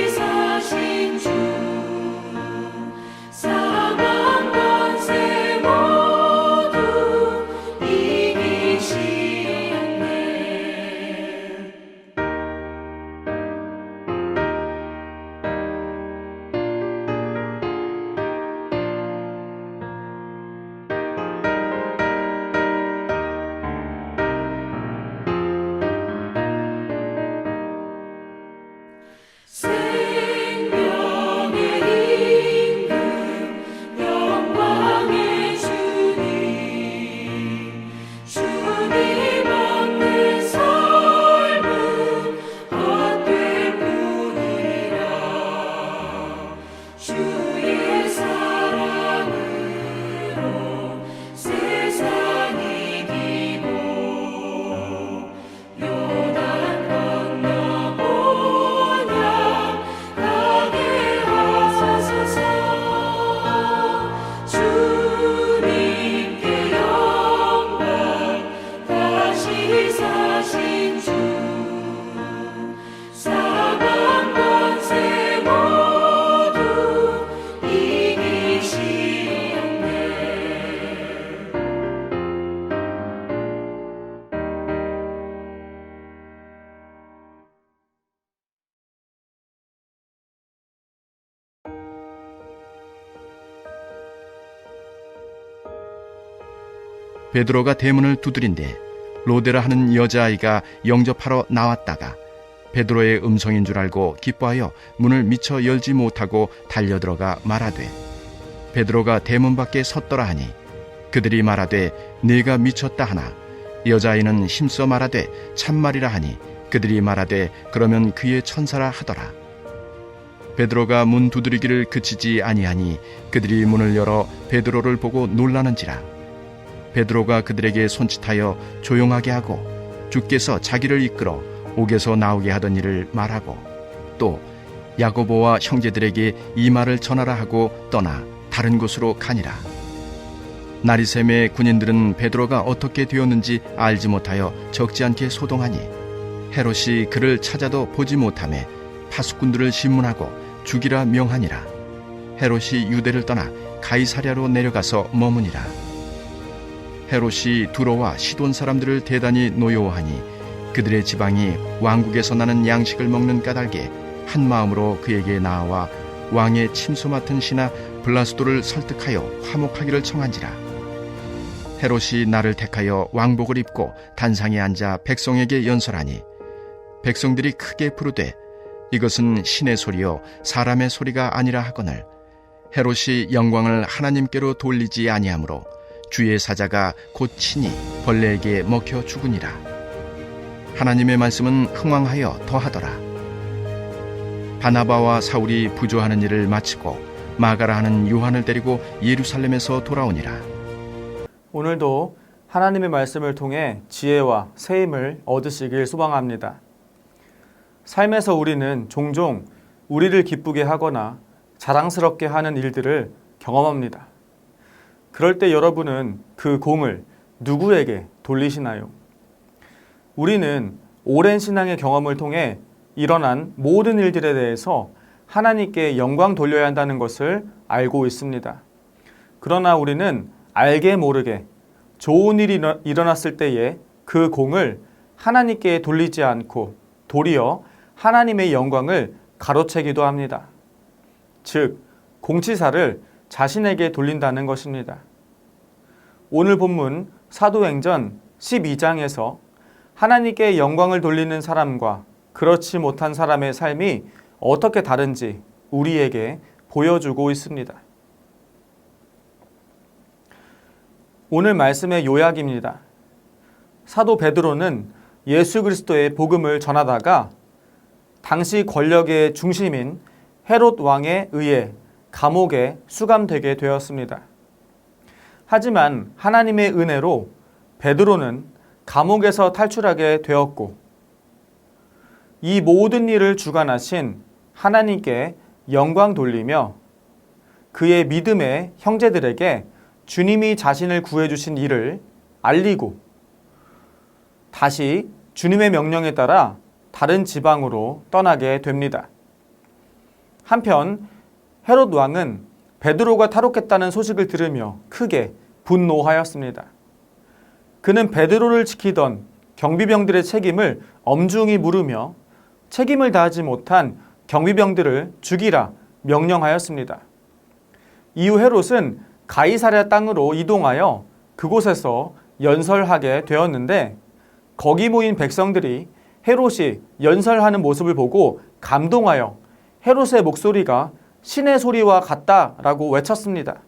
사신 주 사망 권세 모두 이기시었네. 생명의 임금 영광의 주님 주님 없는 삶은 헛될 뿐이라. 주의 사랑으로 세상 이기고 요단 건너 본향 가게 하소서. 주님께 영광 다시 사신 주 사망 권세 모두 이기시었네. 베드로가 대문을 두드린데 로데라 하는 여자아이가 영접하러 나왔다가 베드로의 음성인 줄 알고 기뻐하여 문을 미처 열지 못하고 달려들어가 말하되 베드로가 대문 밖에 섰더라 하니 그들이 말하되 네가 미쳤다 하나 여자아이는 힘써 말하되 참말이라 하니 그들이 말하되 그러면 그의 천사라 하더라. 베드로가 문 두드리기를 그치지 아니하니 그들이 문을 열어 베드로를 보고 놀라는지라. 베드로가 그들에게 손짓하여 조용하게 하고 주께서 자기를 이끌어 옥에서 나오게 하던 일을 말하고 또 야고보와 형제들에게 이 말을 전하라 하고 떠나 다른 곳으로 가니라. 나리샘의 군인들은 베드로가 어떻게 되었는지 알지 못하여 적지 않게 소동하니 헤롯이 그를 찾아도 보지 못하매 파수꾼들을 신문하고 죽이라 명하니라. 헤롯이 유대를 떠나 가이사랴로 내려가서 머무니라. 헤롯이 두로와 시돈 사람들을 대단히 노여워하니 그들의 지방이 왕국에서 나는 양식을 먹는 까닭에 한 마음으로 그에게 나아와 왕의 침소 맡은 신하 블라스도를 설득하여 화목하기를 청한지라. 헤롯이 나를 택하여 왕복을 입고 단상에 앉아 백성에게 연설하니 백성들이 크게 부르되 이것은 신의 소리요 사람의 소리가 아니라 하거늘 헤롯이 영광을 하나님께로 돌리지 아니하므로 주의 사자가 곧 친히 벌레에게 먹혀 죽으니라. 하나님의 말씀은 흥왕하여 더하더라. 바나바와 사울이 부조하는 일을 마치고 마가라 하는 요한을 데리고 예루살렘에서 돌아오니라. 오늘도 하나님의 말씀을 통해 지혜와 새 힘을 얻으시길 소망합니다. 삶에서 우리는 종종 우리를 기쁘게 하거나 자랑스럽게 하는 일들을 경험합니다. 그럴 때 여러분은 그 공을 누구에게 돌리시나요? 우리는 오랜 신앙의 경험을 통해 일어난 모든 일들에 대해서 하나님께 영광 돌려야 한다는 것을 알고 있습니다. 그러나 우리는 알게 모르게 좋은 일이 일어났을 때에 그 공을 하나님께 돌리지 않고 도리어 하나님의 영광을 가로채기도 합니다. 즉, 공치사를 자신에게 돌린다는 것입니다. 오늘 본문 사도행전 12장에서 하나님께 영광을 돌리는 사람과 그렇지 못한 사람의 삶이 어떻게 다른지 우리에게 보여주고 있습니다. 오늘 말씀의 요약입니다. 사도 베드로는 예수 그리스도의 복음을 전하다가 당시 권력의 중심인 헤롯 왕에 의해 감옥에 수감되게 되었습니다. 하지만 하나님의 은혜로 베드로는 감옥에서 탈출하게 되었고 이 모든 일을 주관하신 하나님께 영광 돌리며 그의 믿음의 형제들에게 주님이 자신을 구해주신 일을 알리고 다시 주님의 명령에 따라 다른 지방으로 떠나게 됩니다. 한편 헤롯 왕은 베드로가 탈옥했다는 소식을 들으며 크게 분노하였습니다. 그는 베드로를 지키던 경비병들의 책임을 엄중히 물으며 책임을 다하지 못한 경비병들을 죽이라 명령하였습니다. 이후 헤롯은 가이사랴 땅으로 이동하여 그곳에서 연설하게 되었는데 거기 모인 백성들이 헤롯이 연설하는 모습을 보고 감동하여 헤롯의 목소리가 신의 소리와 같다라고 외쳤습니다.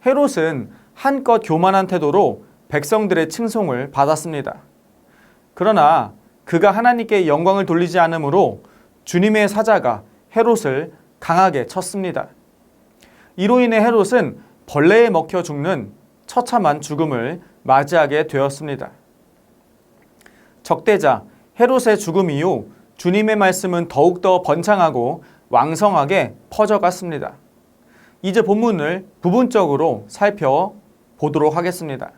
헤롯은 한껏 교만한 태도로 백성들의 칭송을 받았습니다. 그러나 그가 하나님께 영광을 돌리지 않으므로 주님의 사자가 헤롯을 강하게 쳤습니다. 이로 인해 헤롯은 벌레에 먹혀 죽는 처참한 죽음을 맞이하게 되었습니다. 적대자 헤롯의 죽음 이후 주님의 말씀은 더욱더 번창하고 왕성하게 퍼져갔습니다. 이제 본문을 부분적으로 살펴보도록 하겠습니다.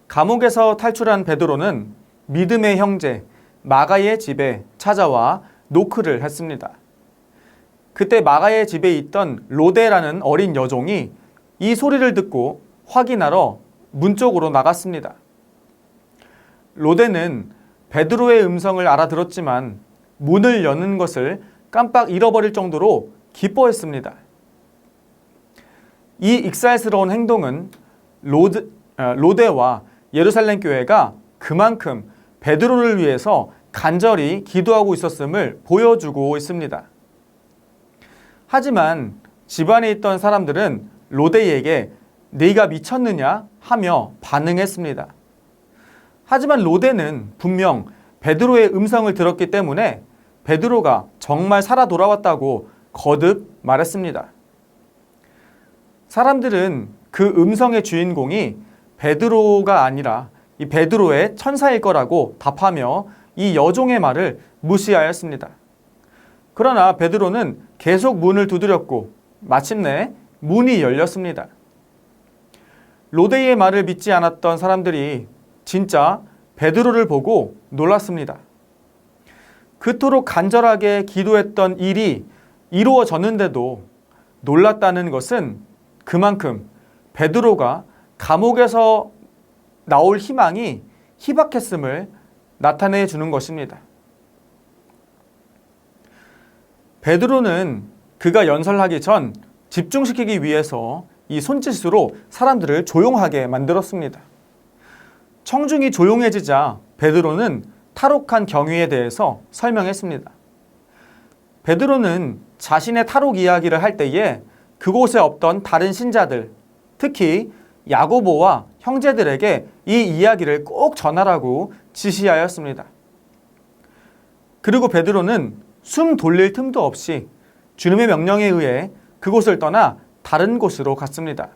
감옥에서 탈출한 베드로는 믿음의 형제 마가의 집에 찾아와 노크를 했습니다. 그때 마가의 집에 있던 로데라는 어린 여종이 이 소리를 듣고 확인하러 문 쪽으로 나갔습니다. 로데는 베드로의 음성을 알아들었지만 문을 여는 것을 깜빡 잃어버릴 정도로 기뻐했습니다. 이 익살스러운 행동은 로데와 예루살렘 교회가 그만큼 베드로를 위해서 간절히 기도하고 있었음을 보여주고 있습니다. 하지만 집안에 있던 사람들은 로데에게 네가 미쳤느냐 하며 반응했습니다. 하지만 로데는 분명 베드로의 음성을 들었기 때문에 베드로가 정말 살아 돌아왔다고 거듭 말했습니다. 사람들은 그 음성의 주인공이 베드로가 아니라 이 베드로의 천사일 거라고 답하며 이 여종의 말을 무시하였습니다. 그러나 베드로는 계속 문을 두드렸고 마침내 문이 열렸습니다. 로데의 말을 믿지 않았던 사람들이 진짜 베드로를 보고 놀랐습니다. 그토록 간절하게 기도했던 일이 이루어졌는데도 놀랐다는 것은 그만큼 베드로가 감옥에서 나올 희망이 희박했음을 나타내 주는 것입니다. 베드로는 그가 연설하기 전 집중시키기 위해서 이 손짓으로 사람들을 조용하게 만들었습니다. 청중이 조용해지자 베드로는 탈옥한 경위에 대해서 설명했습니다. 베드로는 자신의 탈옥 이야기를 할 때에 그곳에 없던 다른 신자들, 특히 야고보와 형제들에게 이 이야기를 꼭 전하라고 지시하였습니다. 그리고 베드로는 숨 돌릴 틈도 없이 주님의 명령에 의해 그곳을 떠나 다른 곳으로 갔습니다.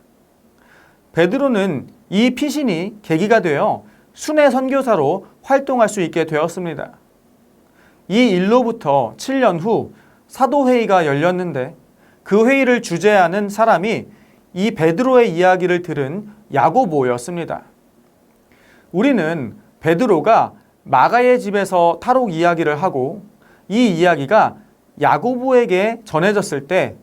베드로는 이 피신이 계기가 되어 순회 선교사로 활동할 수 있게 되었습니다. 이 일로부터 7년 후 사도회의가 열렸는데 그 회의를 주재하는 사람이 이 베드로의 이야기를 들은 야고보였습니다. 우리는 베드로가 마가의 집에서 탈옥 이야기를 하고 이 이야기가 야고보에게 전해졌을 때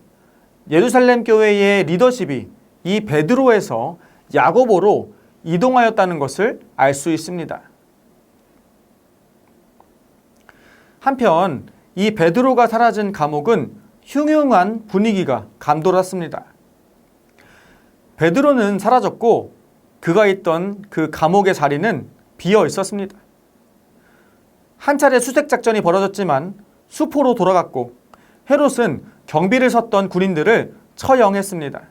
예루살렘 교회의 리더십이 이 베드로에서 야고보로 이동하였다는 것을 알 수 있습니다. 한편 이 베드로가 사라진 감옥은 흉흉한 분위기가 감돌았습니다. 베드로는 사라졌고 그가 있던 그 감옥의 자리는 비어 있었습니다. 한 차례 수색 작전이 벌어졌지만 수포로 돌아갔고 헤롯은 경비를 섰던 군인들을 처형했습니다.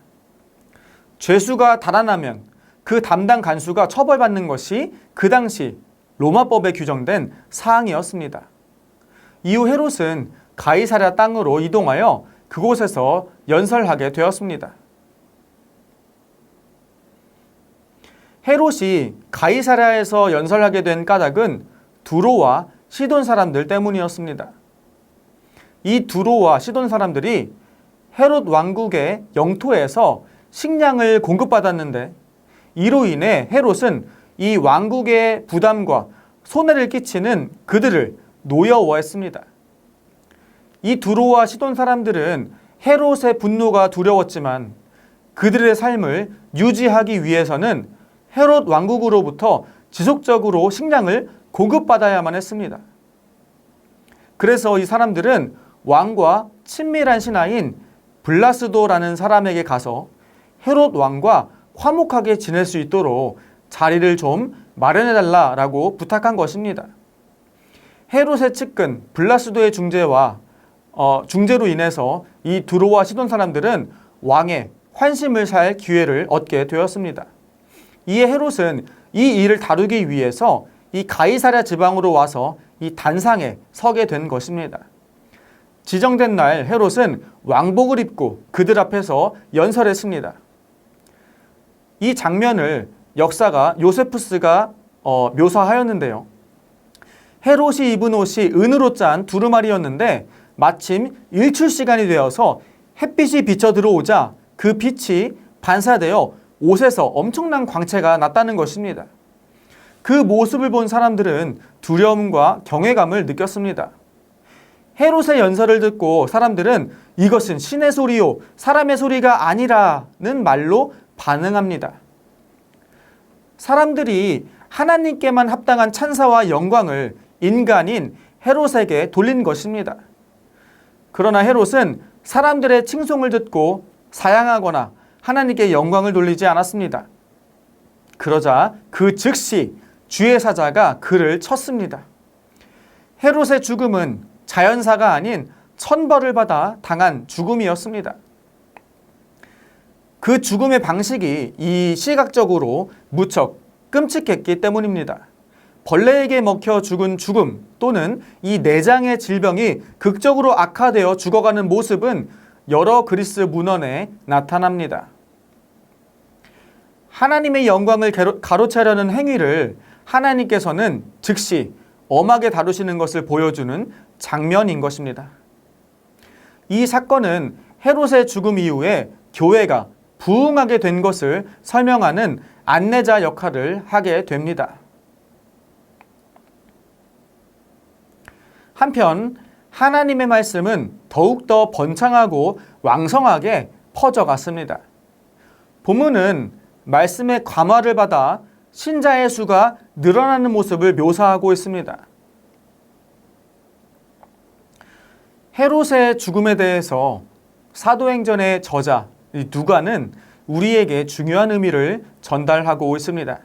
죄수가 달아나면 그 담당 간수가 처벌받는 것이 그 당시 로마법에 규정된 사항이었습니다. 이후 헤롯은 가이사랴 땅으로 이동하여 그곳에서 연설하게 되었습니다. 헤롯이 가이사랴에서 연설하게 된 까닭은 두로와 시돈 사람들 때문이었습니다. 이 두로와 시돈 사람들이 헤롯 왕국의 영토에서 식량을 공급받았는데 이로 인해 헤롯은 이 왕국의 부담과 손해를 끼치는 그들을 노여워했습니다. 이 두로와 시돈 사람들은 헤롯의 분노가 두려웠지만 그들의 삶을 유지하기 위해서는 헤롯 왕국으로부터 지속적으로 식량을 공급받아야만 했습니다. 그래서 이 사람들은 왕과 친밀한 신하인 블라스도라는 사람에게 가서 헤롯 왕과 화목하게 지낼 수 있도록 자리를 좀 마련해달라고 부탁한 것입니다. 헤롯의 측근 블라스도의 중재로 인해서 이 두로와 시돈 사람들은 왕의 환심을 살 기회를 얻게 되었습니다. 이에 헤롯은 이 일을 다루기 위해서 이 가이사랴 지방으로 와서 이 단상에 서게 된 것입니다. 지정된 날 헤롯은 왕복을 입고 그들 앞에서 연설했습니다. 이 장면을 역사가 요세푸스가 묘사하였는데요. 헤롯이 입은 옷이 은으로 짠 두루마리였는데 마침 일출 시간이 되어서 햇빛이 비쳐 들어오자 그 빛이 반사되어 옷에서 엄청난 광채가 났다는 것입니다. 그 모습을 본 사람들은 두려움과 경외감을 느꼈습니다. 헤롯의 연설을 듣고 사람들은 이것은 신의 소리요 사람의 소리가 아니라는 말로 반응합니다. 사람들이 하나님께만 합당한 찬사와 영광을 인간인 헤롯에게 돌린 것입니다. 그러나 헤롯은 사람들의 칭송을 듣고 사양하거나 하나님께 영광을 돌리지 않았습니다. 그러자 그 즉시 주의 사자가 그를 쳤습니다. 헤롯의 죽음은 자연사가 아닌 천벌을 받아 당한 죽음이었습니다. 그 죽음의 방식이 이 시각적으로 무척 끔찍했기 때문입니다. 벌레에게 먹혀 죽은 죽음 또는 이 내장의 질병이 극적으로 악화되어 죽어가는 모습은 여러 그리스 문헌에 나타납니다. 하나님의 영광을 가로채려는 행위를 하나님께서는 즉시 엄하게 다루시는 것을 보여주는 장면인 것입니다. 이 사건은 헤롯의 죽음 이후에 교회가 부흥하게 된 것을 설명하는 안내자 역할을 하게 됩니다. 한편 하나님의 말씀은 더욱더 번창하고 왕성하게 퍼져갔습니다. 본문은 말씀의 감화를 받아 신자의 수가 늘어나는 모습을 묘사하고 있습니다. 헤롯의 죽음에 대해서 사도행전의 저자 누가는 우리에게 중요한 의미를 전달하고 있습니다.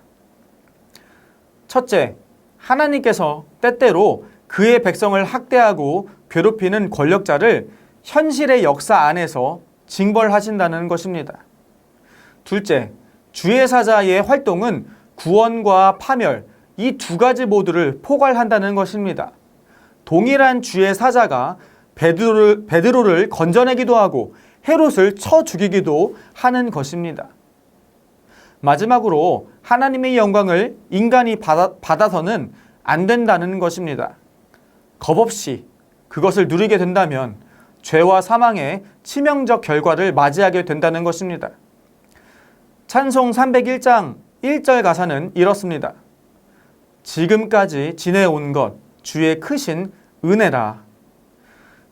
첫째, 하나님께서 때때로 그의 백성을 학대하고 괴롭히는 권력자를 현실의 역사 안에서 징벌하신다는 것입니다. 둘째, 주의 사자의 활동은 구원과 파멸, 이 두 가지 모두를 포괄한다는 것입니다. 동일한 주의 사자가 베드로를 건져내기도 하고 헤롯을 쳐 죽이기도 하는 것입니다. 마지막으로 하나님의 영광을 인간이 받아서는 안 된다는 것입니다. 겁없이 그것을 누리게 된다면 죄와 사망의 치명적 결과를 맞이하게 된다는 것입니다. 찬송 301장 1절 가사는 이렇습니다. 지금까지 지내온 것 주의 크신 은혜라.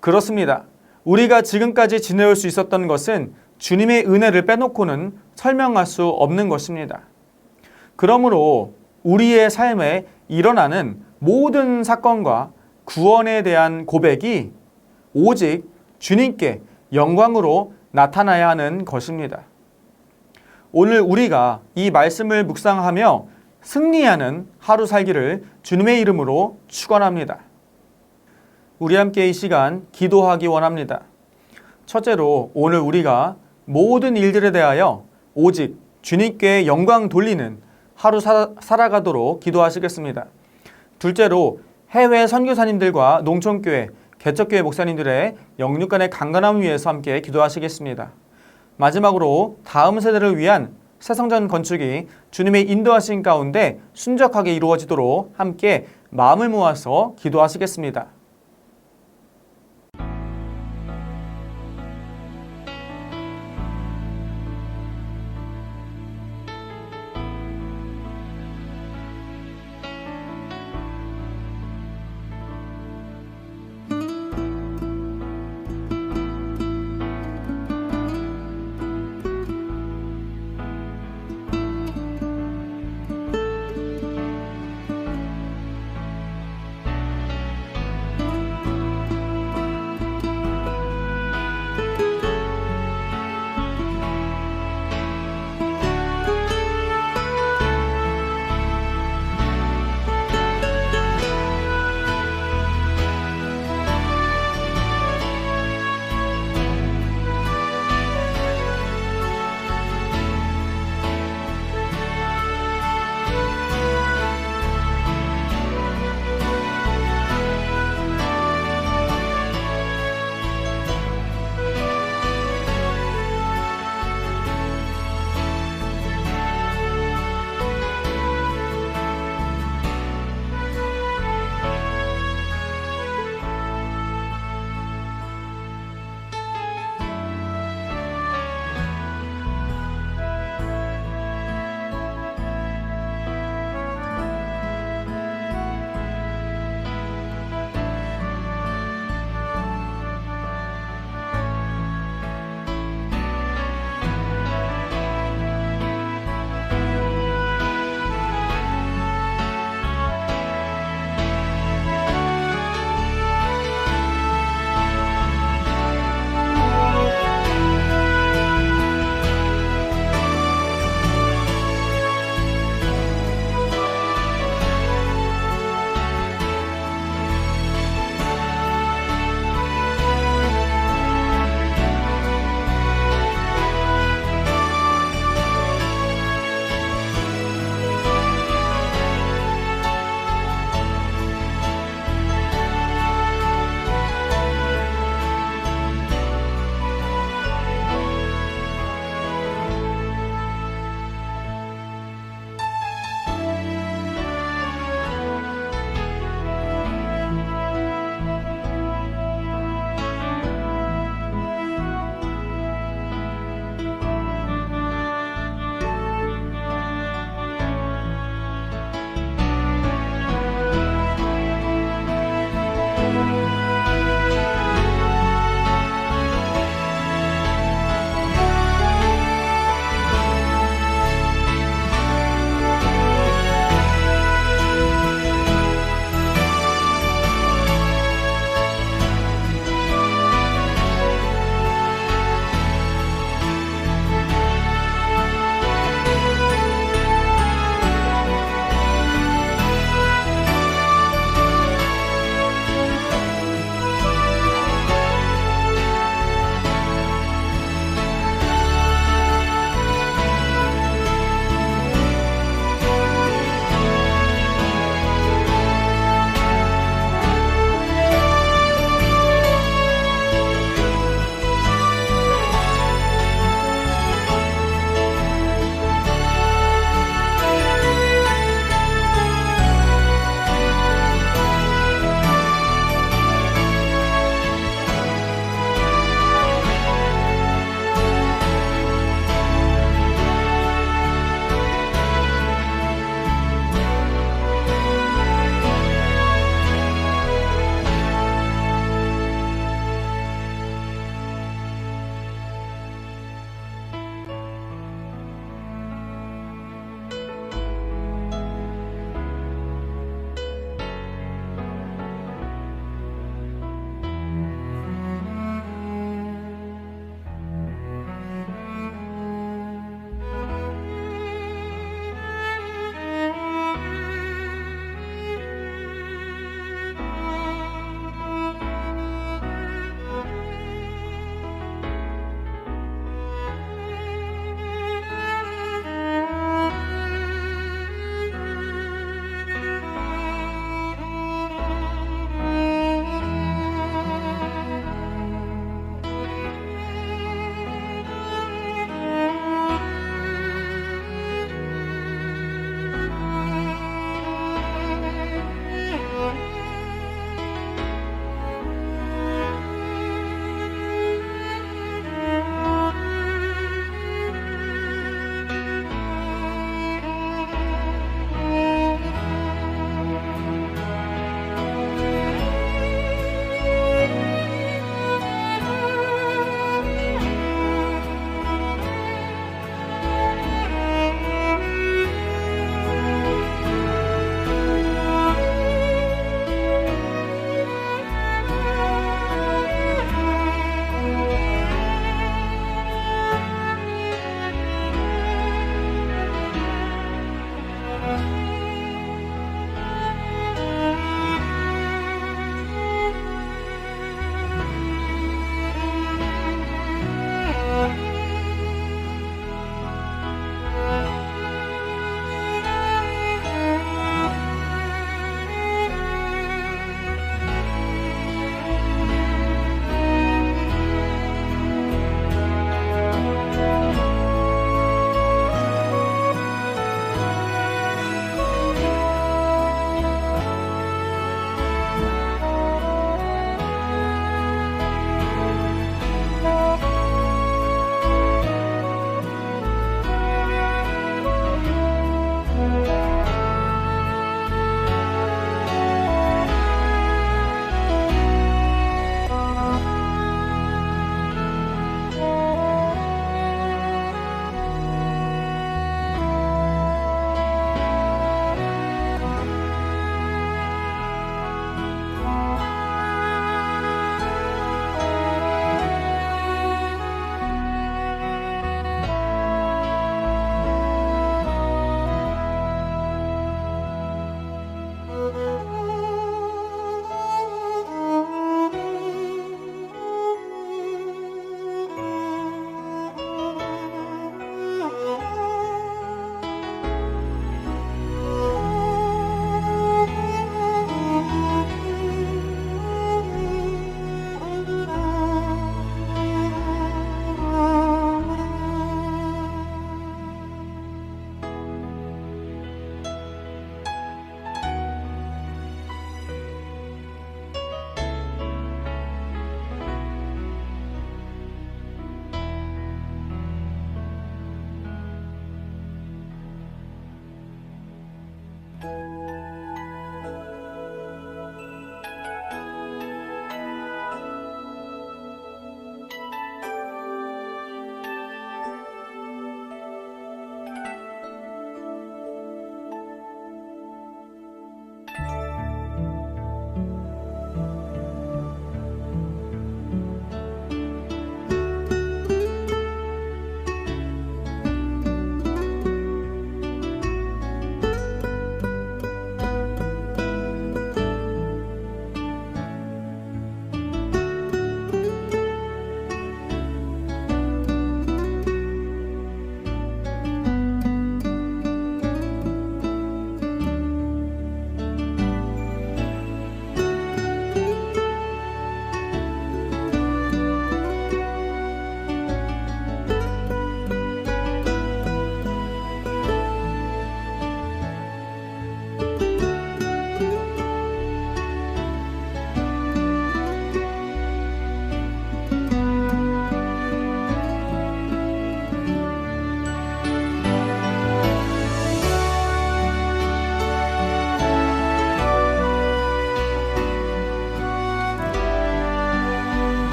그렇습니다. 우리가 지금까지 지내올 수 있었던 것은 주님의 은혜를 빼놓고는 설명할 수 없는 것입니다. 그러므로 우리의 삶에 일어나는 모든 사건과 구원에 대한 고백이 오직 주님께 영광으로 나타나야 하는 것입니다. 오늘 우리가 이 말씀을 묵상하며 승리하는 하루 살기를 주님의 이름으로 축원합니다. 우리 함께 이 시간 기도하기 원합니다. 첫째로 오늘 우리가 모든 일들에 대하여 오직 주님께 영광 돌리는 하루 살아가도록 기도하시겠습니다. 둘째로 해외 선교사님들과 농촌교회, 개척교회 목사님들의 영육간의 강건함을 위해서 함께 기도하시겠습니다. 마지막으로 다음 세대를 위한 새성전 건축이 주님의 인도하신 가운데 순적하게 이루어지도록 함께 마음을 모아서 기도하시겠습니다.